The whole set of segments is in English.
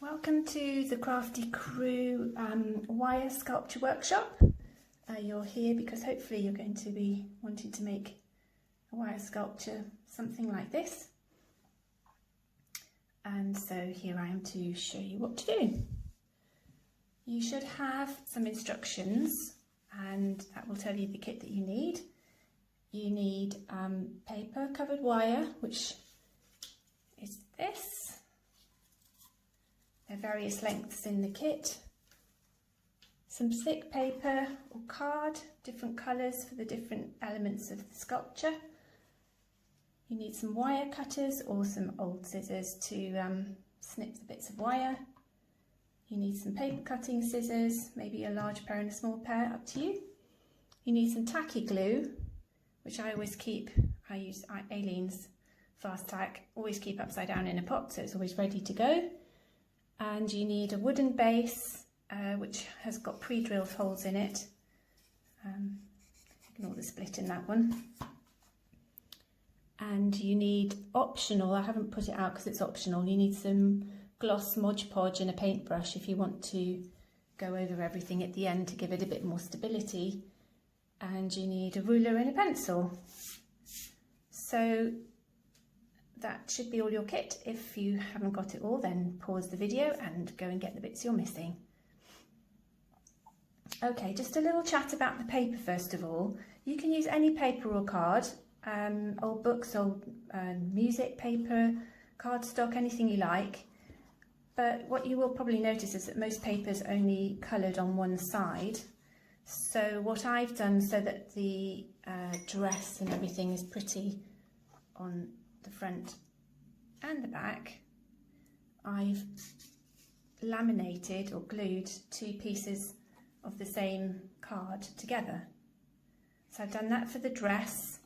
Welcome to the Crafty Crew wire sculpture workshop. You're here because hopefully you're going to be wanting to make a wire sculpture, something like this. And so here I am to show you what to do. You should have some instructions and that will tell you the kit that you need. You need paper covered wire, which is this. There are various lengths in the kit. Some thick paper or card, different colours for the different elements of the sculpture. You need some wire cutters or some old scissors to snip the bits of wire. You need some paper cutting scissors, maybe a large pair and a small pair, up to you. You need some tacky glue, which I always keep, I use Aileen's Fast Tack, always keep upside down in a pot so it's always ready to go. And you need a wooden base which has got pre-drilled holes in it. Ignore the split in that one. And you need optional, I haven't put it out because it's optional, you need some gloss Mod Podge and a paintbrush if you want to go over everything at the end to give it a bit more stability. And you need a ruler and a pencil. So that should be all your kit. If you haven't got it all, then pause the video and go and get the bits you're missing. Okay, just a little chat about the paper first of all. You can use any paper or card, old books, old music paper, cardstock, anything you like. But what you will probably notice is that most paper's only coloured on one side. So what I've done so that the dress and everything is pretty on the front and the back, I've laminated or glued two pieces of the same card together. So I've done that for the dress,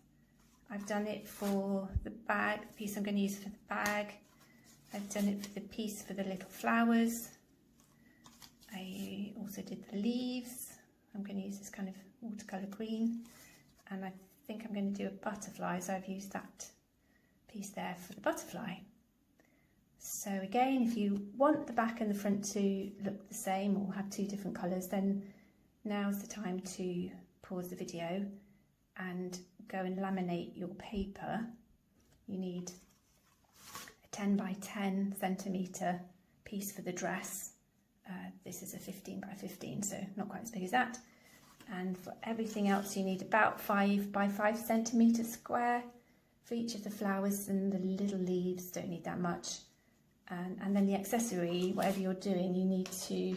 I've done it for the bag, the piece I'm going to use for the bag, I've done it for the piece for the little flowers, I also did the leaves. I'm going to use this kind of watercolour green, and I think I'm going to do a butterfly, so I've used that piece there for the butterfly. So again, if you want the back and the front to look the same or have two different colours, then now's the time to pause the video and go and laminate your paper. You need a 10 by 10 centimetre piece for the dress. This is a 15 by 15, so not quite as big as that. And for everything else, you need about 5 by 5 centimetres square for each of the flowers, and the little leaves don't need that much. And then the accessory, whatever you're doing, you need to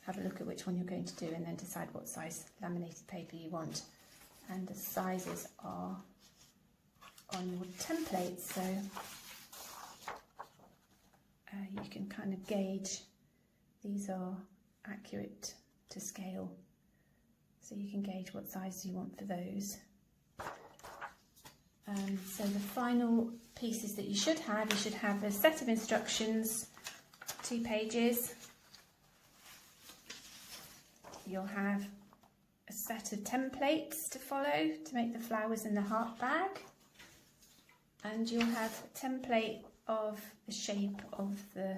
have a look at which one you're going to do and then decide what size laminated paper you want. And the sizes are on your template, so you can kind of gauge. These are accurate to scale, so you can gauge what size you want for those. So the final pieces that you should have a set of instructions, 2 pages. You'll have a set of templates to follow to make the flowers in the heart bag, and you'll have a template of the shape of the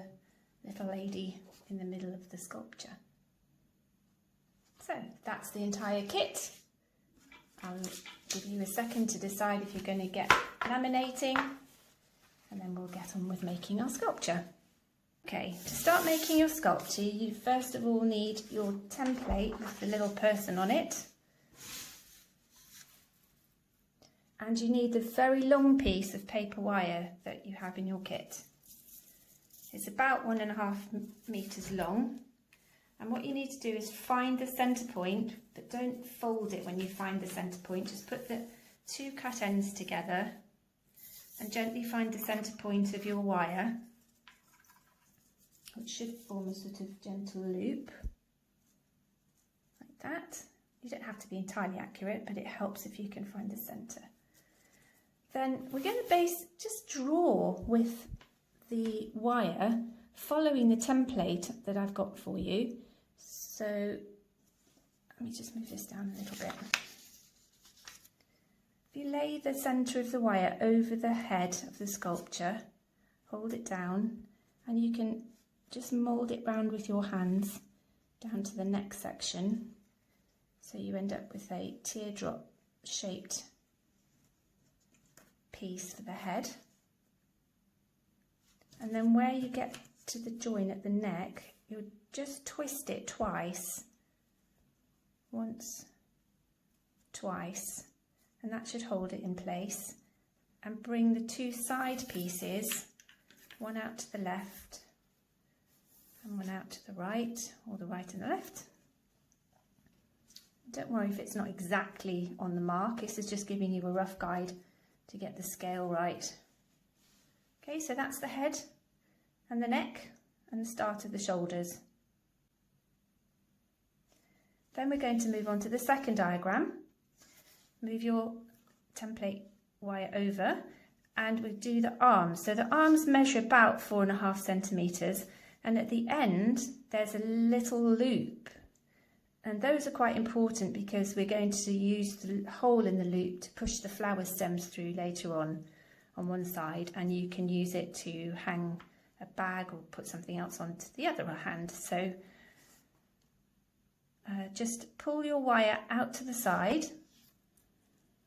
little lady in the middle of the sculpture. So that's the entire kit. I'll give you a second to decide if you're going to get laminating, and then we'll get on with making our sculpture. Okay, to start making your sculpture, you first of all need your template with the little person on it. And you need the very long piece of paper wire that you have in your kit. It's about 1.5 meters long. And what you need to do is find the centre point, but don't fold it when you find the centre point. Just put the 2 cut ends together and gently find the centre point of your wire, which should form a sort of gentle loop, like that. You don't have to be entirely accurate, but it helps if you can find the centre. Then we're going to just draw with the wire, following the template that I've got for you. So let me just move this down a little bit. If you lay the centre of the wire over the head of the sculpture, hold it down, and you can just mould it round with your hands down to the neck section, so you end up with a teardrop shaped piece for the head. And then where you get to the join at the neck, you'll just twist it twice, once, twice, and that should hold it in place, and bring the two side pieces, one out to the left and one out to the right, or the right and the left. Don't worry if it's not exactly on the mark, this is just giving you a rough guide to get the scale right. Okay, so that's the head and the neck and the start of the shoulders. Then we're going to move on to the second diagram. Move your template wire over and we do the arms. So the arms measure about 4.5 centimetres, and at the end there's a little loop, and those are quite important because we're going to use the hole in the loop to push the flower stems through later on one side, and you can use it to hang a bag or put something else onto the other hand. So just pull your wire out to the side,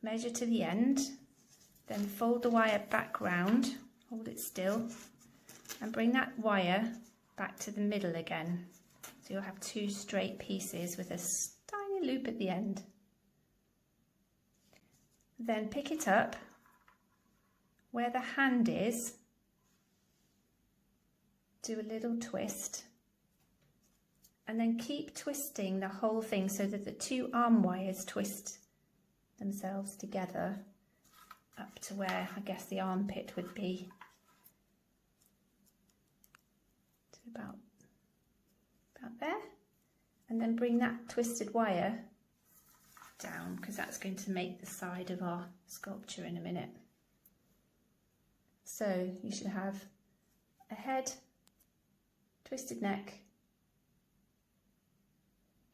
measure to the end, then fold the wire back round, hold it still, and bring that wire back to the middle again. So you'll have two straight pieces with a tiny loop at the end. Then pick it up where the hand is, do a little twist, and then keep twisting the whole thing so that the two arm wires twist themselves together up to where I guess the armpit would be, to about there, and then bring that twisted wire down, because that's going to make the side of our sculpture in a minute. So you should have a head, twisted neck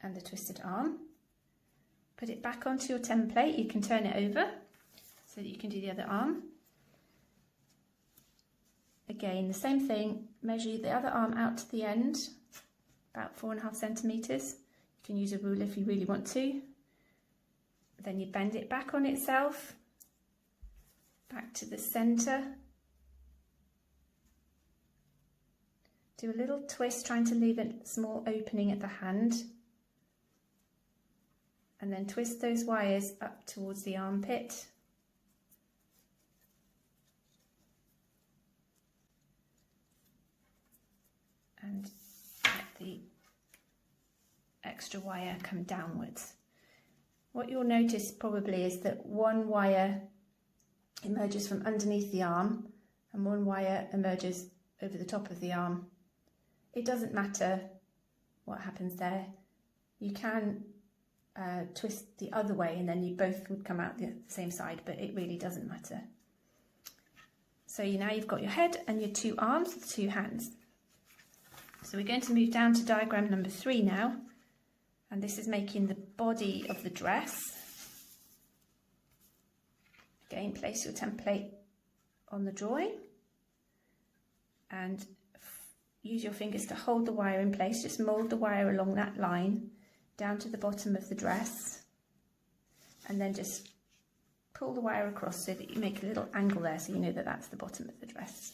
and a twisted arm. Put it back onto your template, you can turn it over so that you can do the other arm. Again, the same thing, measure the other arm out to the end, about 4.5 centimetres. You can use a ruler if you really want to. Then you bend it back on itself, back to the centre. Do a little twist, trying to leave a small opening at the hand. And then twist those wires up towards the armpit. And let the extra wire come downwards. What you'll notice probably is that one wire emerges from underneath the arm and one wire emerges over the top of the arm. It doesn't matter what happens there. You can twist the other way and then you both would come out the same side, but it really doesn't matter. So now you've got your head and your two arms, the two hands. So we're going to move down to diagram number 3 now, and this is making the body of the dress. Again, place your template on the drawing and use your fingers to hold the wire in place. Just mould the wire along that line down to the bottom of the dress, and then just pull the wire across so that you make a little angle there so you know that that's the bottom of the dress.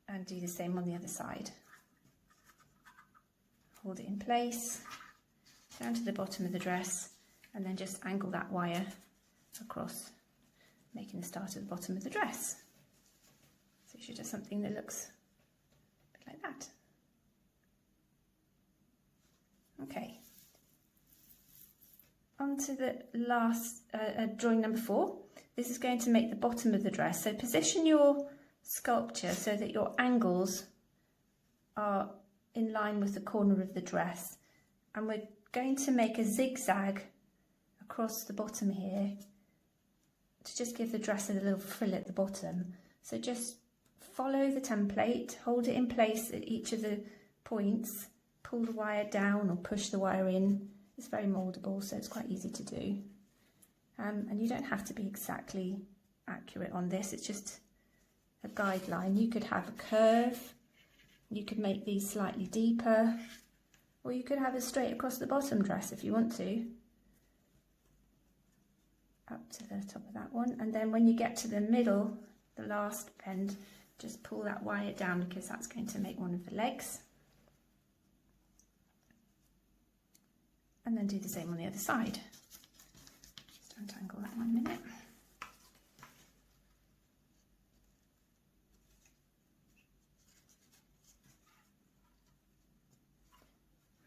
And do the same on the other side. Hold it in place, down to the bottom of the dress, and then just angle that wire across, making the start at the bottom of the dress. So you should have something that looks a bit like that. Okay. On to the last drawing number 4. This is going to make the bottom of the dress. So position your sculpture so that your angles are in line with the corner of the dress, and we're going to make a zigzag across the bottom here to just give the dress a little frill at the bottom. So just follow the template, hold it in place at each of the points, pull the wire down or push the wire in. It's very mouldable, so it's quite easy to do. And you don't have to be exactly accurate on this, it's just a guideline. You could have a curve, you could make these slightly deeper, or you could have it straight across the bottom dress if you want to, up to the top of that one. And then when you get to the middle, the last end, just pull that wire down because that's going to make one of the legs. And then do the same on the other side. Just untangle that 1 minute.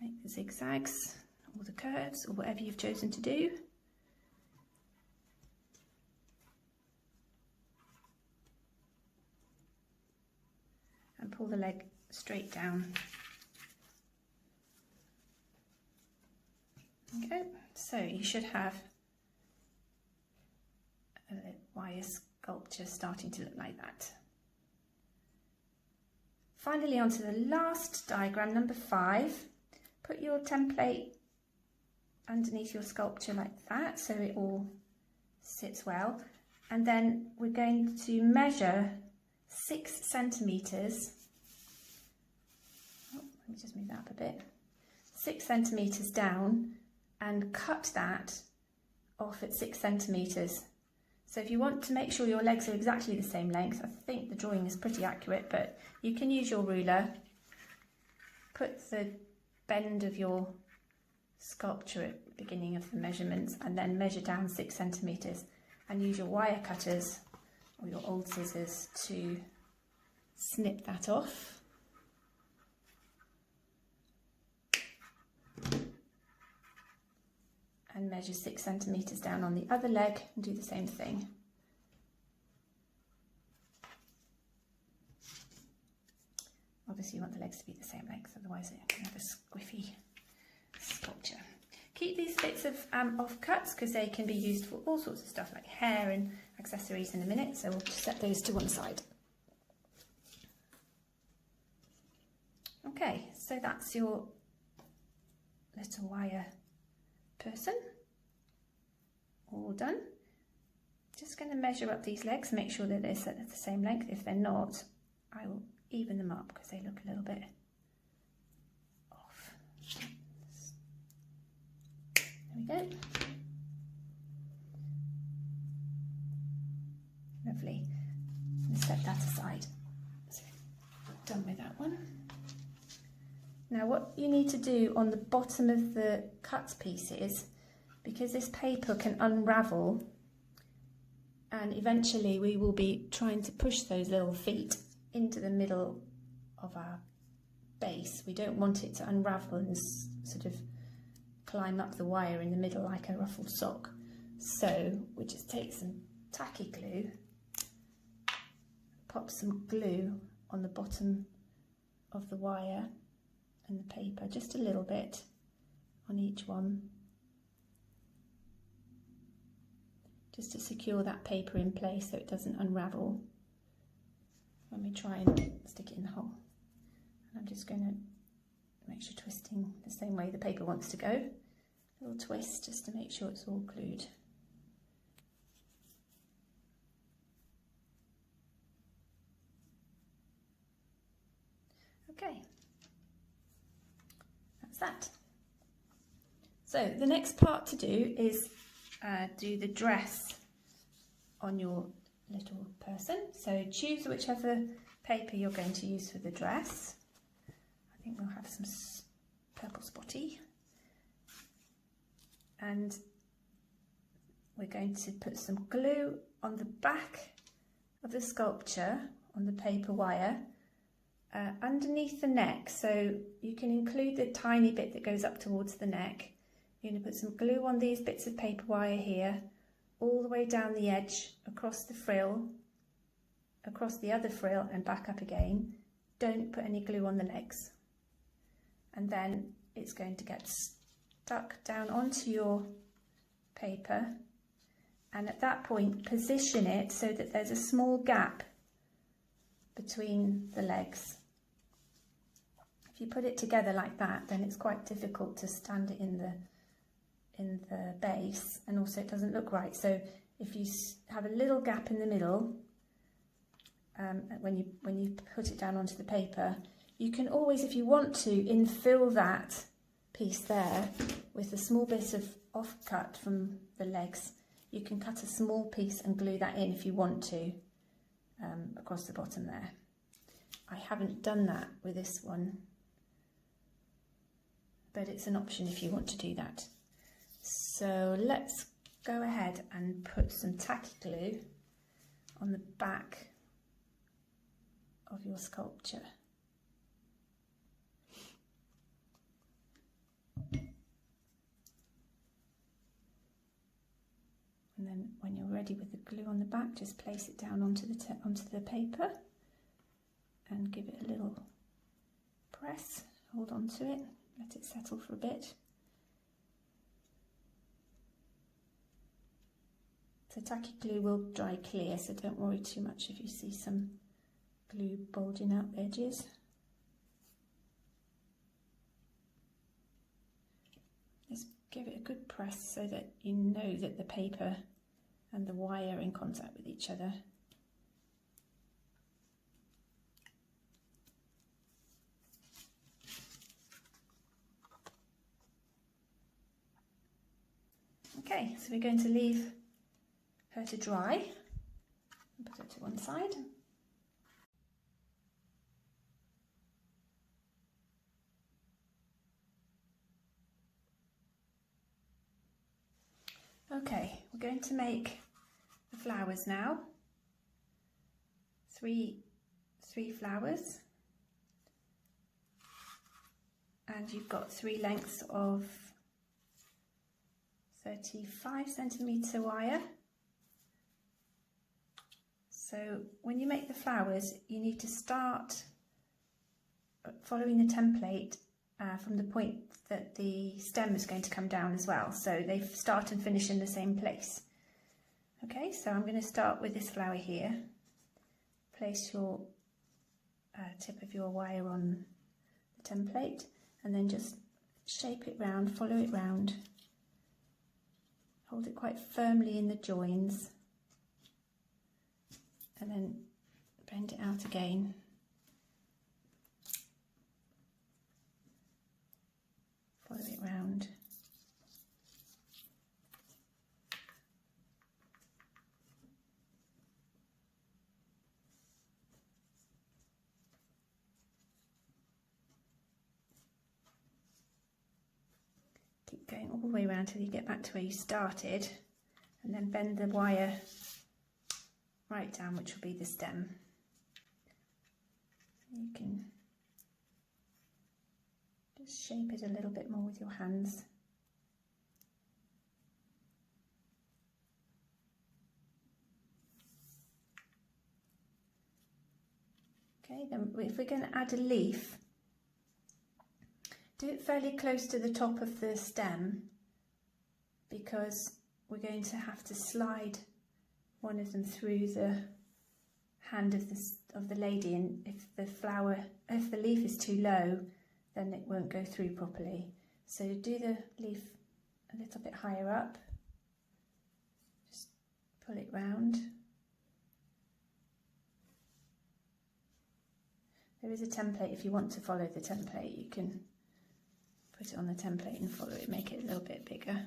Make the zigzags or the curves or whatever you've chosen to do. And pull the leg straight down. Okay, so you should have a wire sculpture starting to look like that. Finally, onto the last diagram, number 5. Put your template underneath your sculpture like that so it all sits well. And then we're going to measure 6 centimetres. Oh, let me just move that up a bit. 6 centimetres down and cut that off at 6 centimetres. So if you want to make sure your legs are exactly the same length, I think the drawing is pretty accurate, but you can use your ruler, put the bend of your sculpture at the beginning of the measurements and then measure down 6 centimetres and use your wire cutters or your old scissors to snip that off. And measure 6 centimetres down on the other leg and do the same thing. Obviously you want the legs to be the same length, otherwise it can have a squiffy sculpture. Keep these bits of offcuts because they can be used for all sorts of stuff like hair and accessories in a minute, so we'll just set those to one side. Okay, so that's your little wire person, all done. Just going to measure up these legs, make sure that they're set at the same length. If they're not, I will even them up because they look a little bit off. There we go. Lovely. Let's set that aside. So, done with that one. Now what you need to do on the bottom of the cut pieces, because this paper can unravel and eventually we will be trying to push those little feet into the middle of our base. We don't want it to unravel and sort of climb up the wire in the middle like a ruffled sock. So we just take some tacky glue, pop some glue on the bottom of the wire and the paper, just a little bit on each one, just to secure that paper in place so it doesn't unravel when we try and stick it in the hole. And I'm just going to make sure twisting the same way the paper wants to go, a little twist just to make sure it's all glued. Okay. That. So the next part to do is do the dress on your little person. So choose whichever paper you're going to use for the dress. I think we'll have some purple spotty. And we're going to put some glue on the back of the sculpture on the paper wire. Underneath the neck, so you can include the tiny bit that goes up towards the neck. You're going to put some glue on these bits of paper wire here, all the way down the edge, across the frill, across the other frill and back up again. Don't put any glue on the legs. And then it's going to get stuck down onto your paper. And at that point, position it so that there's a small gap between the legs. If you put it together like that, then it's quite difficult to stand it in the base, and also it doesn't look right. So if you have a little gap in the middle when you put it down onto the paper. You can always, if you want to, infill that piece there with a small bit of offcut from the legs. You can cut a small piece and glue that in if you want to, across the bottom there. I haven't done that with this one, but it's an option if you want to do that. So let's go ahead and put some tacky glue on the back of your sculpture. And then when you're ready with the glue on the back, just place it down onto the paper and give it a little press. Hold on to it, let it settle for a bit. So tacky glue will dry clear, so don't worry too much if you see some glue bulging out the edges. Just give it a good press so that you know that the paper and the wire are in contact with each other. Okay, so we're going to leave her to dry and put her to one side. Okay, we're going to make the flowers now. Three flowers, and you've got 3 lengths of 35cm wire. So when you make the flowers, you need to start following the template from the point that the stem is going to come down as well. So they start and finish in the same place. Okay, so I'm going to start with this flower here. Place your tip of your wire on the template and then just shape it round, follow it round. Hold it quite firmly in the joins and then bend it out again. Follow it round. Keep going all the way around till you get back to where you started, and then bend the wire right down, which will be the stem. You can just shape it a little bit more with your hands. Okay, then if we're going to add a leaf, do it fairly close to the top of the stem, because we're going to have to slide one of them through the hand of the lady, and if the leaf is too low, then it won't go through properly. So do the leaf a little bit higher up, just pull it round. There is a template. If you want to follow the template, you can put it on the template and follow it, make it a little bit bigger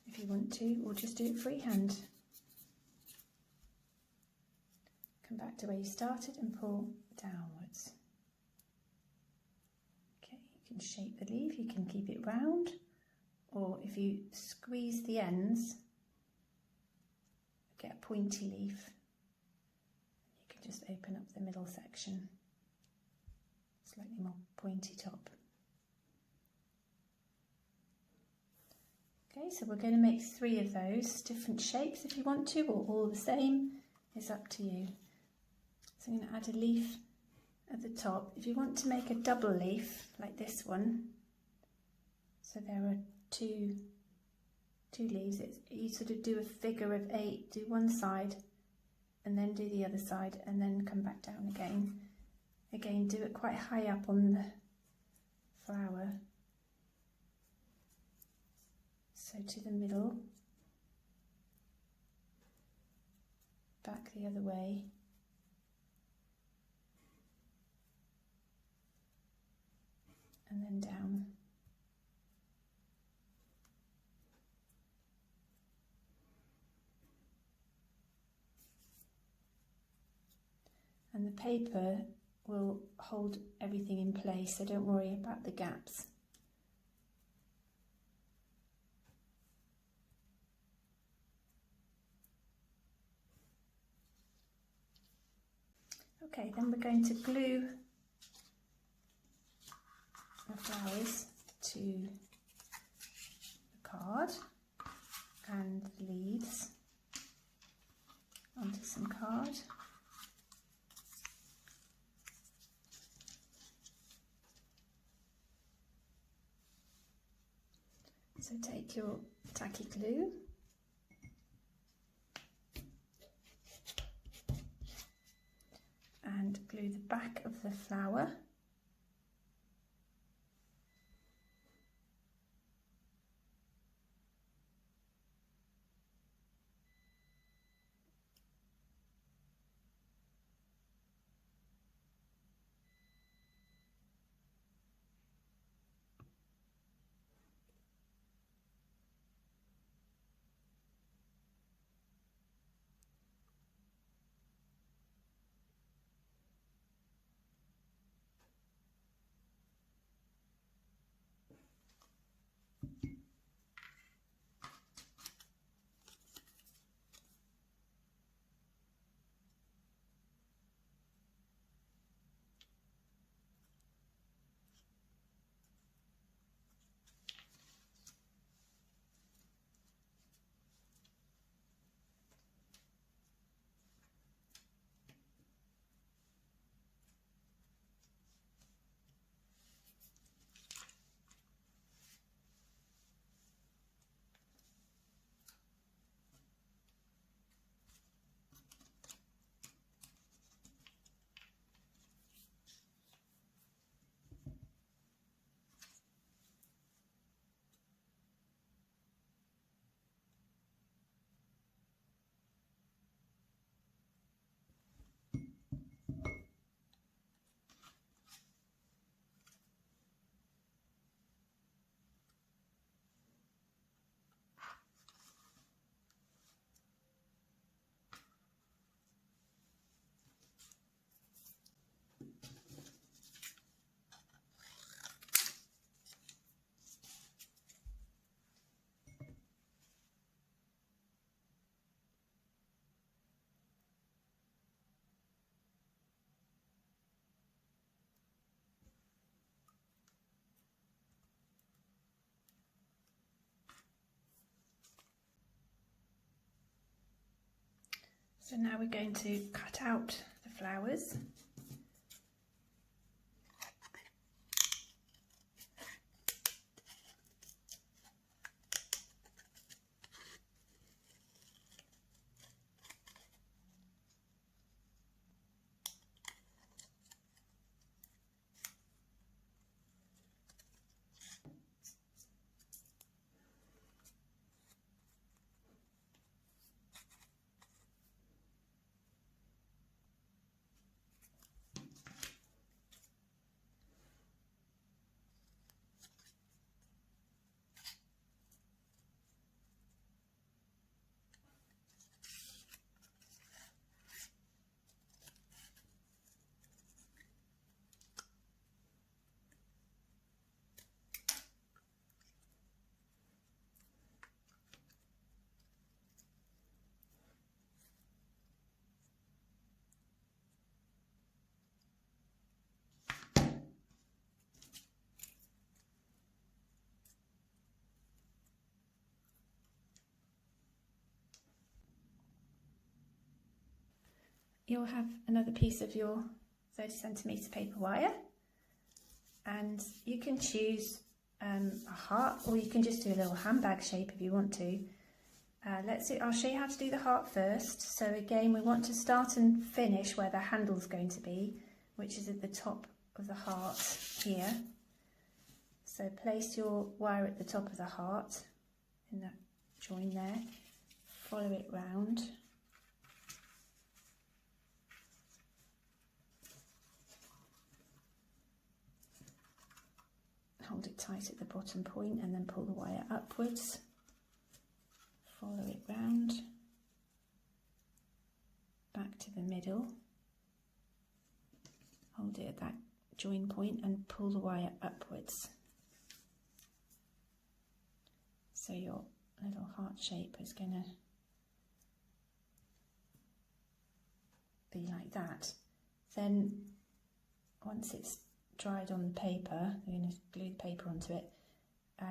if you want to, or just do it freehand. Come back to where you started and pull downwards. Okay, you can shape the leaf, you can keep it round, or if you squeeze the ends, get a pointy leaf, you can just open up the middle section, slightly more pointy top. Okay, so we're going to make 3 of those, different shapes if you want to, or all the same, is up to you. So I'm going to add a leaf at the top. If you want to make a double leaf, like this one, so there are two leaves, you sort of do a figure of 8, do one side, and then do the other side, and then come back down again. Again, do it quite high up on the flower. So to the middle, back the other way, and then down. And the paper will hold everything in place, so don't worry about the gaps. Okay, then we're going to glue the flowers to the card and the leaves onto some card. So take your tacky glue and glue the back of the flower . So now we're going to cut out the flowers. You'll have another piece of your 30cm paper wire, and you can choose a heart, or you can just do a little handbag shape if you want to. I'll show you how to do the heart first. So again, we want to start and finish where the handle's going to be, which is at the top of the heart here. So place your wire at the top of the heart in that join there, follow it round. tight at the bottom point and then pull the wire upwards, follow it round, back to the middle, hold it at that join point and pull the wire upwards. So your little heart shape is going to be like that. Then once it's dried on the paper, we're going to glue the paper onto it,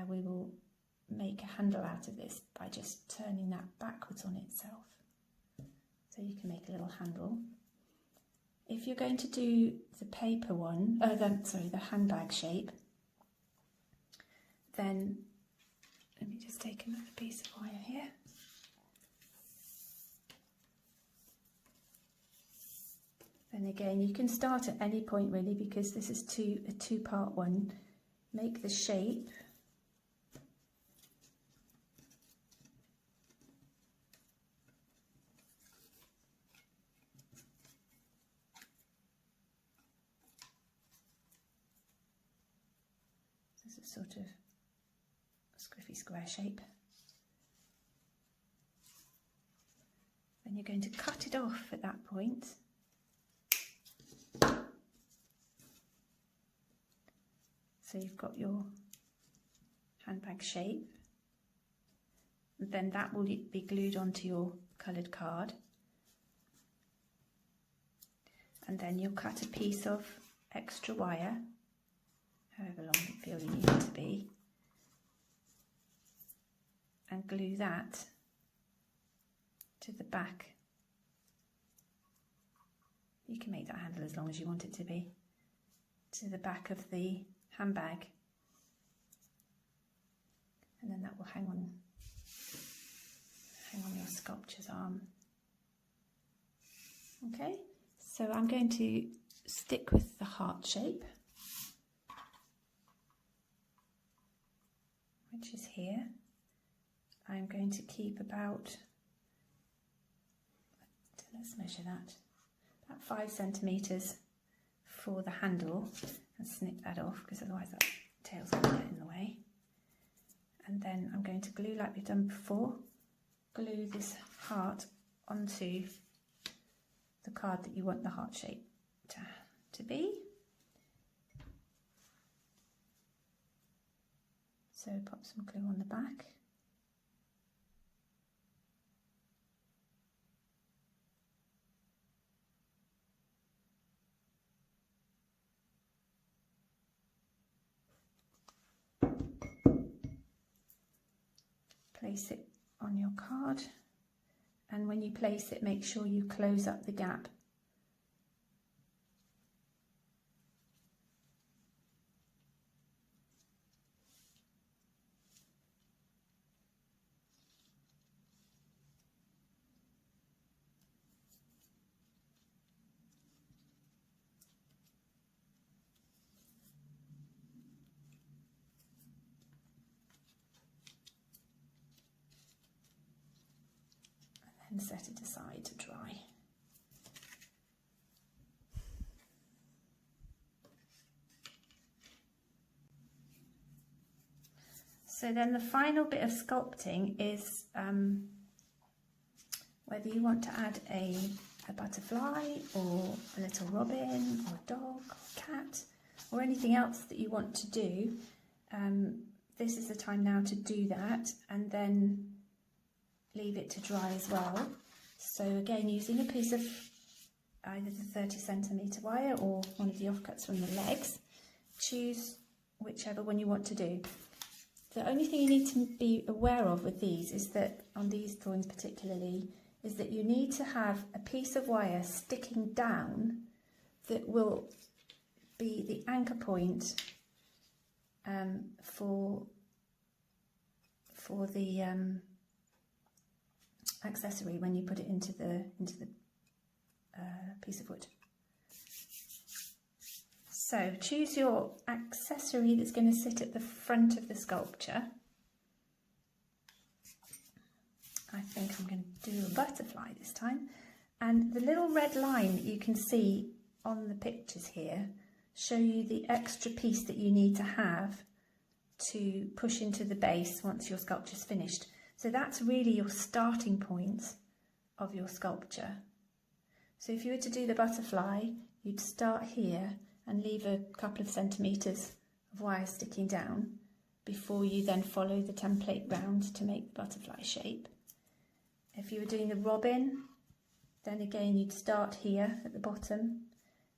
we will make a handle out of this by just turning that backwards on itself. So you can make a little handle. If you're going to do the paper one, the handbag shape, then let me just take another piece of wire here. Then again, you can start at any point really, because this is a two-part one. Make the shape. This is sort of a squiffy square shape. Then you're going to cut it off at that point. So you've got your handbag shape, and then that will be glued onto your coloured card, and then you'll cut a piece of extra wire, however long you feel you need it to be, and glue that to the back. You can make that handle as long as you want it to be, to the back of the handbag, and then that will hang on your sculpture's arm. Okay, so I'm going to stick with the heart shape, which is here. I'm going to keep about, let's measure that, about 5 centimetres for the handle, and snip that off because otherwise that tail's going to get in the way. And then I'm going to glue like we've done before, glue this heart onto the card that you want the heart shape to be. So pop some glue on the back. Place it on your card, and when you place it, make sure you close up the gap. And set it aside to dry. So then the final bit of sculpting is whether you want to add a butterfly or a little robin or a dog or a cat or anything else that you want to do. This is the time now to do that, and then leave it to dry as well. So again, using a piece of either the 30 centimetre wire or one of the offcuts from the legs, choose whichever one you want to do. The only thing you need to be aware of with these is that, on these drawings particularly, is that you need to have a piece of wire sticking down that will be the anchor point for the accessory when you put it into the piece of wood. So choose your accessory that's going to sit at the front of the sculpture. I think I'm going to do a butterfly this time, and the little red line that you can see on the pictures here show you the extra piece that you need to have to push into the base once your sculpture's finished. So that's really your starting point of your sculpture. So if you were to do the butterfly, you'd start here and leave a couple of centimetres of wire sticking down before you then follow the template round to make the butterfly shape. If you were doing the robin, then again you'd start here at the bottom,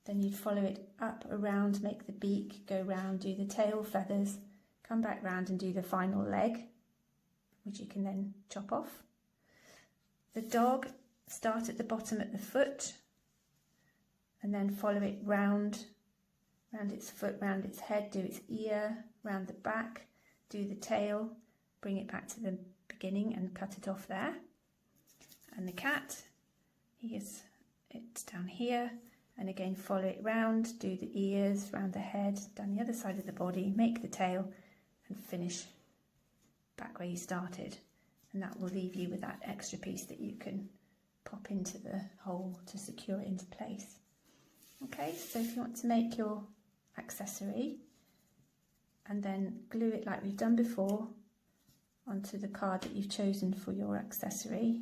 then you'd follow it up around, make the beak, go round, do the tail feathers, come back round and do the final leg, which you can then chop off. The dog, start at the bottom at the foot and then follow it round its foot, round its head, do its ear, round the back, do the tail, bring it back to the beginning and cut it off there. And the cat, it's down here, and again follow it round, do the ears, round the head, down the other side of the body, make the tail and finish back where you started. And that will leave you with that extra piece that you can pop into the hole to secure it into place. Okay, so if you want to make your accessory and then glue it like we've done before onto the card that you've chosen for your accessory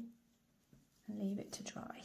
and leave it to dry.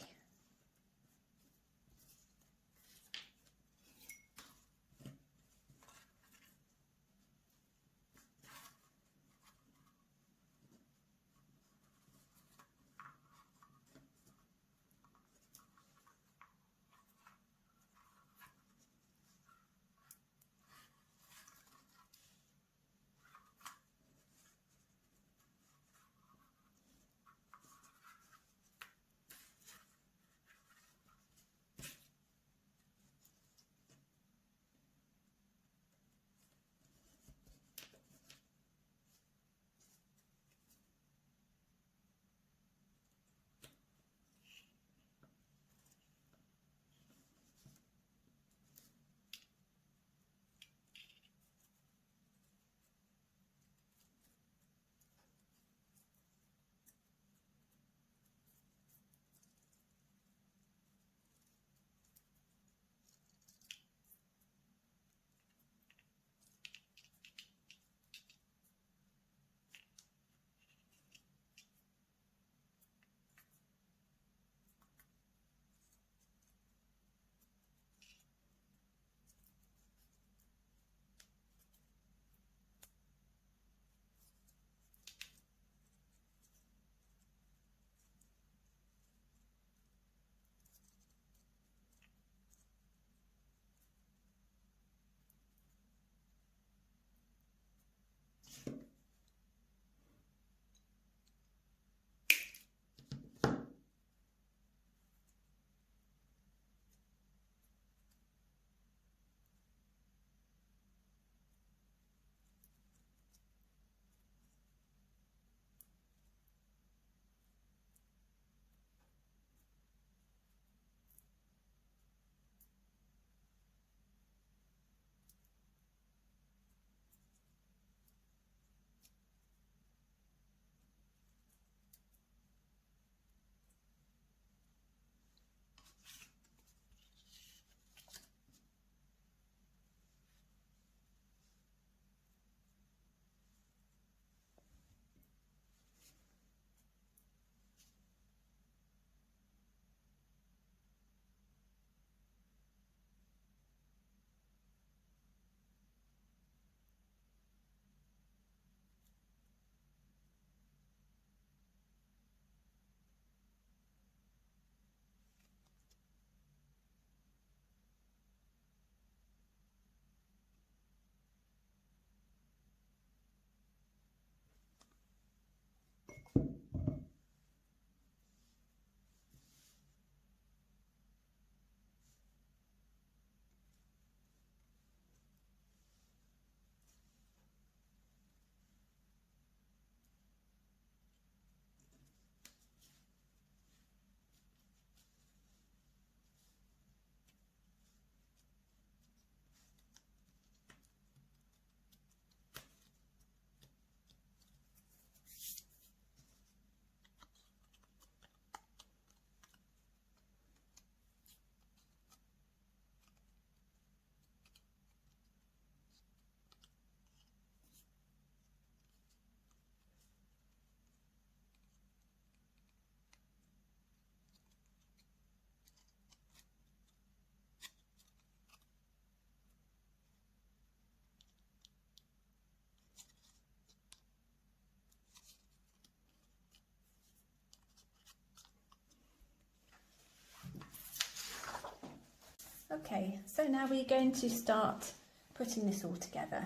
Okay, so now we're going to start putting this all together.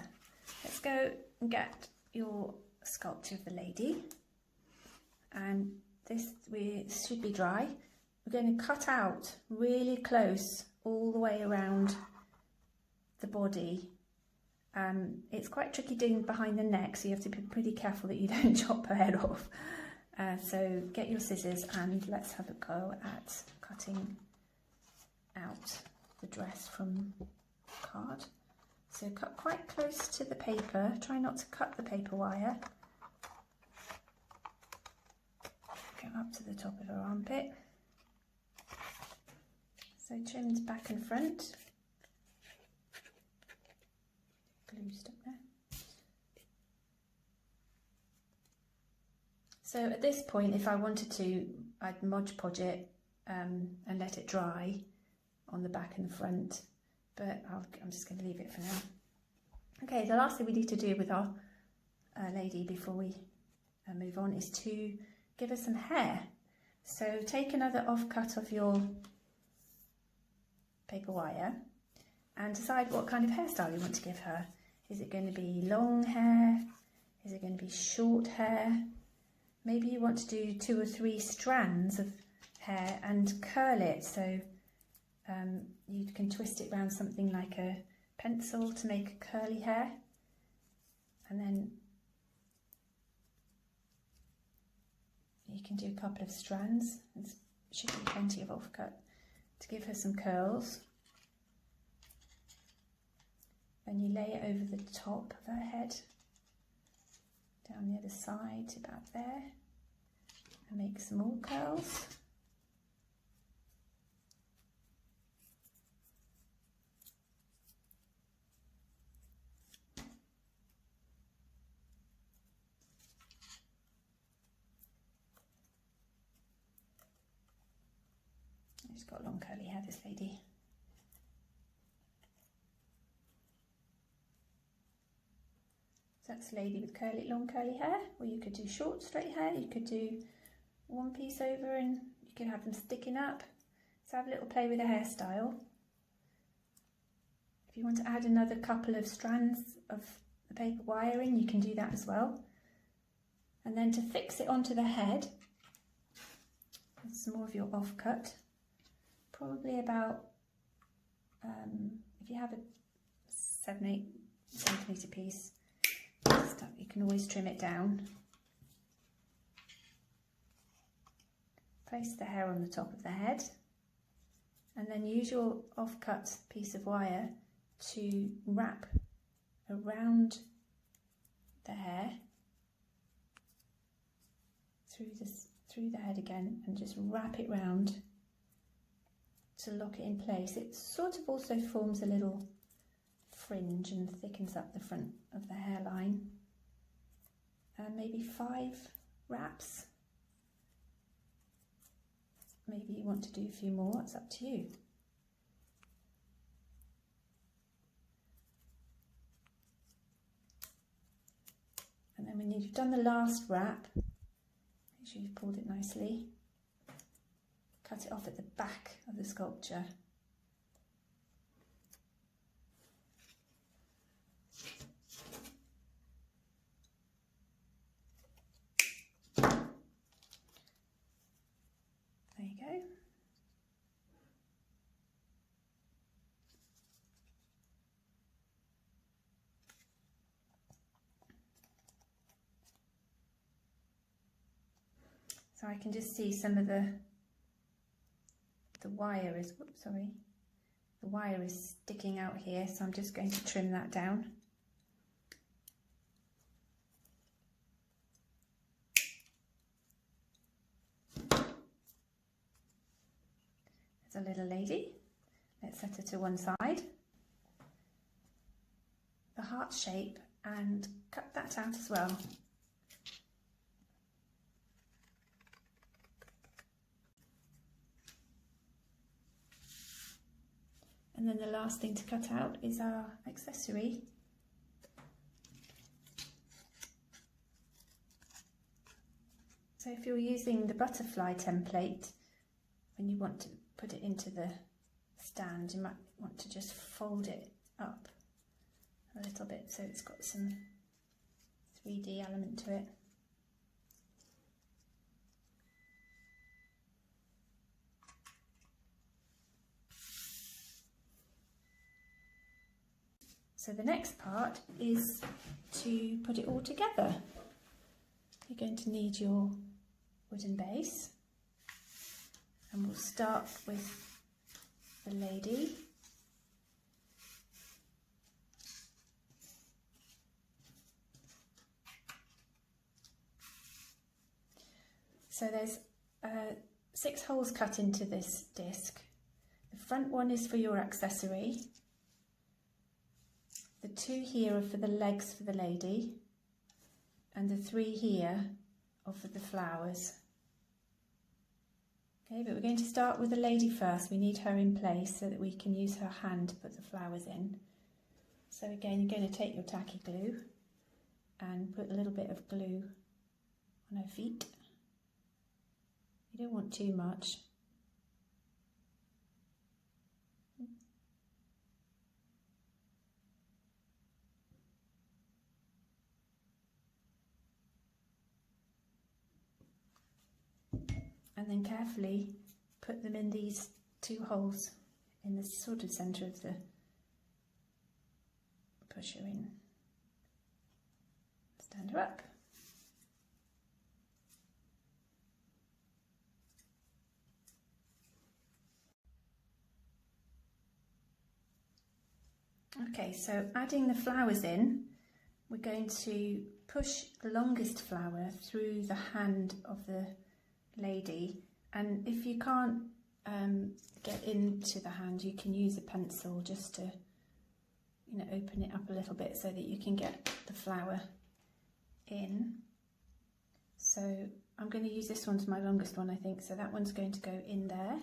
Let's go and get your sculpture of the lady, and this should be dry. We're going to cut out really close all the way around the body. It's quite tricky doing behind the neck, so you have to be pretty careful that you don't chop her head off. So get your scissors and let's have a go at cutting out the dress from the card. So cut quite close to the paper, try not to cut the paper wire. Go up to the top of her armpit. So trimmed back and front. Glue stuck there. So at this point, if I wanted to, I'd Mod Podge it and let it dry on the back and the front, but I'm just going to leave it for now. Okay, the last thing we need to do with our lady before we move on is to give her some hair. So take another offcut of your paper wire and decide what kind of hairstyle you want to give her. Is it going to be long hair? Is it going to be short hair? Maybe you want to do 2 or 3 strands of hair and curl it, so you can twist it around something like a pencil to make curly hair, and then you can do a couple of strands. There should be plenty of offcut to give her some curls. Then you lay it over the top of her head, down the other side to about there, and make some more curls. She's got long curly hair, this lady. So that's a lady with long curly hair, or you could do short straight hair, you could do one piece over and you could have them sticking up. So have a little play with the hairstyle. If you want to add another couple of strands of the paper wire in, you can do that as well. And then to fix it onto the head, with some more of your offcut, probably about, if you have a 7-8 centimetre piece, you can always trim it down. Place the hair on the top of the head and then use your offcut piece of wire to wrap around the hair through the head again, and just wrap it round to lock it in place. It sort of also forms a little fringe and thickens up the front of the hairline. Maybe 5 wraps. Maybe you want to do a few more, it's up to you. And then when you've done the last wrap, make sure you've pulled it nicely. Cut it off at the back of the sculpture. There you go. So I can just see some of the wire is, the wire is sticking out here, so I'm just going to trim that down. There's a little lady. Let's set her to one side. The heart shape, and cut that out as well. And then the last thing to cut out is our accessory. So if you're using the butterfly template, when you want to put it into the stand, you might want to just fold it up a little bit so it's got some 3D element to it. So the next part is to put it all together. You're going to need your wooden base, and we'll start with the lady. So there's 6 holes cut into this disc. The front one is for your accessory. The 2 here are for the legs for the lady, and the 3 here are for the flowers. Okay, but we're going to start with the lady first. We need her in place so that we can use her hand to put the flowers in. So again, you're going to take your tacky glue and put a little bit of glue on her feet. You don't want too much. And then carefully put them in these 2 holes in the sort of centre of the push her in. Stand her up. Okay, so adding the flowers in, we're going to push the longest flower through the hand of the lady, and if you can't get into the hand, you can use a pencil just to, you know, open it up a little bit so that you can get the flower in. So I'm going to use this one as my longest one, I think, so that one's going to go in there,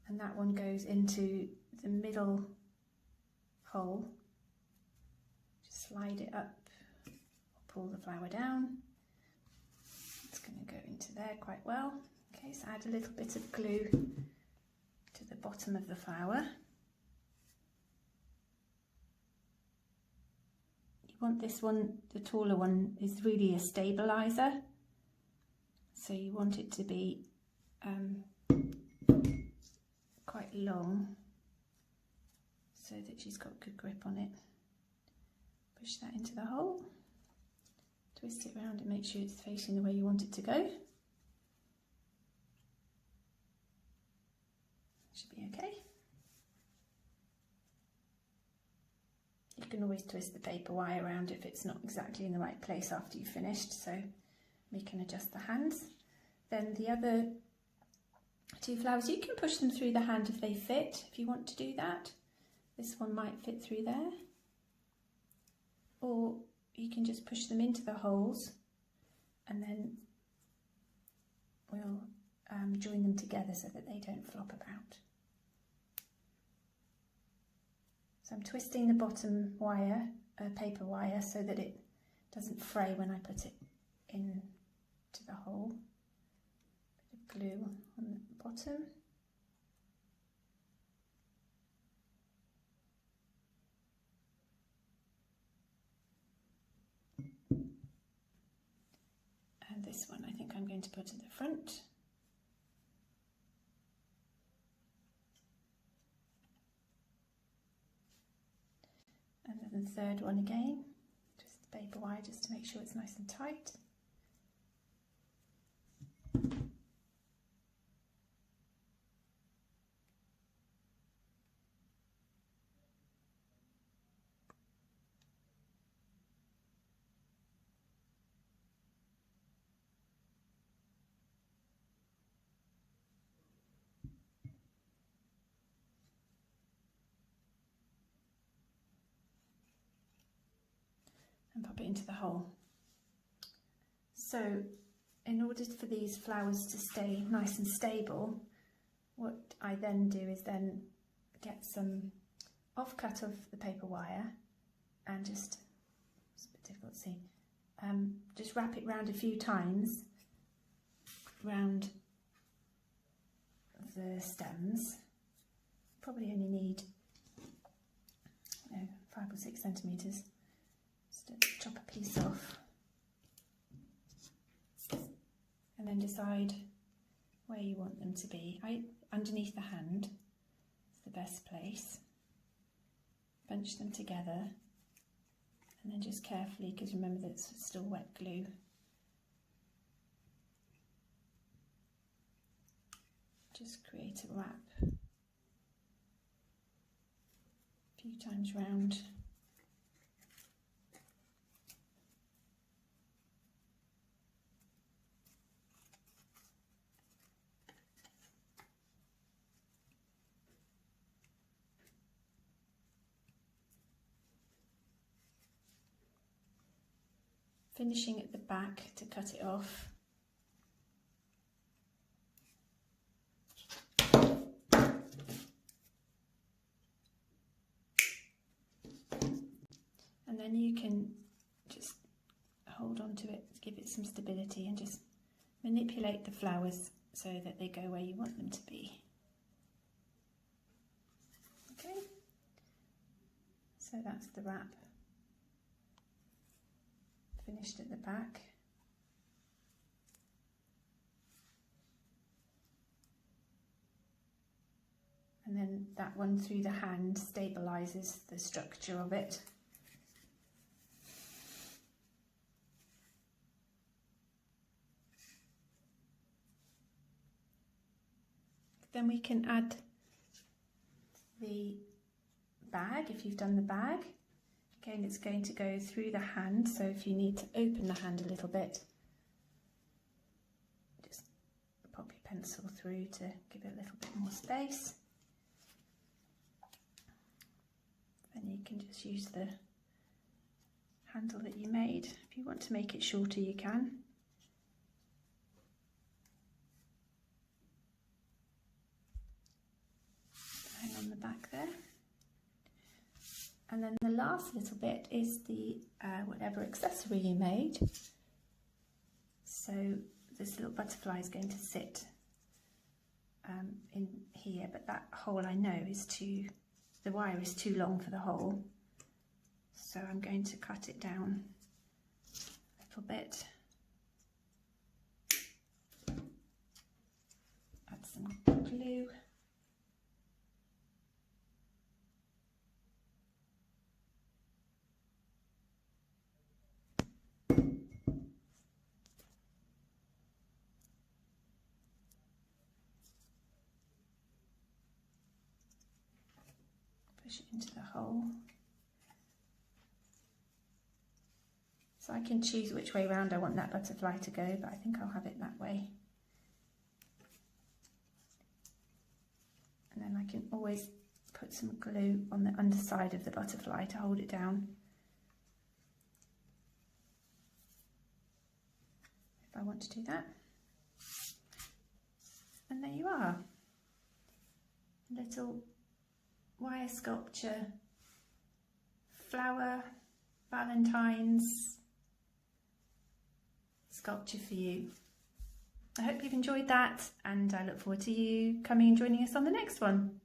and that one goes into the middle hole. Just slide it up, pull the flower down. It's going to go into there quite well. Okay, so add a little bit of glue to the bottom of the flower. You want this one, the taller one, is really a stabiliser. So you want it to be quite long so that she's got good grip on it. Push that into the hole. Twist it around and make sure it's facing the way you want it to go. Should be okay. You can always twist the paper wire around if it's not exactly in the right place after you've finished, so we can adjust the hands. Then the other 2 flowers, you can push them through the hand if they fit, if you want to do that. This one might fit through there. Or you can just push them into the holes, and then we'll join them together so that they don't flop about. So I'm twisting the bottom wire, paper wire, so that it doesn't fray when I put it into the hole. Bit of glue on the bottom. And this one I think I'm going to put at the front. And then the third one again, just the paper wire just to make sure it's nice and tight. And pop it into the hole. So in order for these flowers to stay nice and stable, what I then do is then get some offcut of the paper wire and just, it's a bit difficult to see, just wrap it round a few times round the stems, probably only need 5 or 6 centimetres. Just chop a piece off and then decide where you want them to be. Underneath the hand is the best place. Bunch them together and then just carefully, because remember that it's still wet glue, just create a wrap a few times round. Finishing at the back to cut it off. And then you can just hold on to it, give it some stability, and just manipulate the flowers so that they go where you want them to be. Okay, so that's the wrap. Finished at the back. And then that one through the hand stabilises the structure of it. Then we can add the bag, if you've done the bag. Again, it's going to go through the hand, so if you need to open the hand a little bit, just pop your pencil through to give it a little bit more space. Then you can just use the handle that you made. If you want to make it shorter, you can. Hang on the back there. And then the last little bit is the whatever accessory you made. So this little butterfly is going to sit in here, but that hole I know is the wire is too long for the hole. So I'm going to cut it down a little bit. Add some glue. Push it into the hole. So I can choose which way round I want that butterfly to go, but I think I'll have it that way. And then I can always put some glue on the underside of the butterfly to hold it down. If I want to do that. And there you are. A little wire sculpture, flower, Valentines sculpture for you. I hope you've enjoyed that, and I look forward to you coming and joining us on the next one.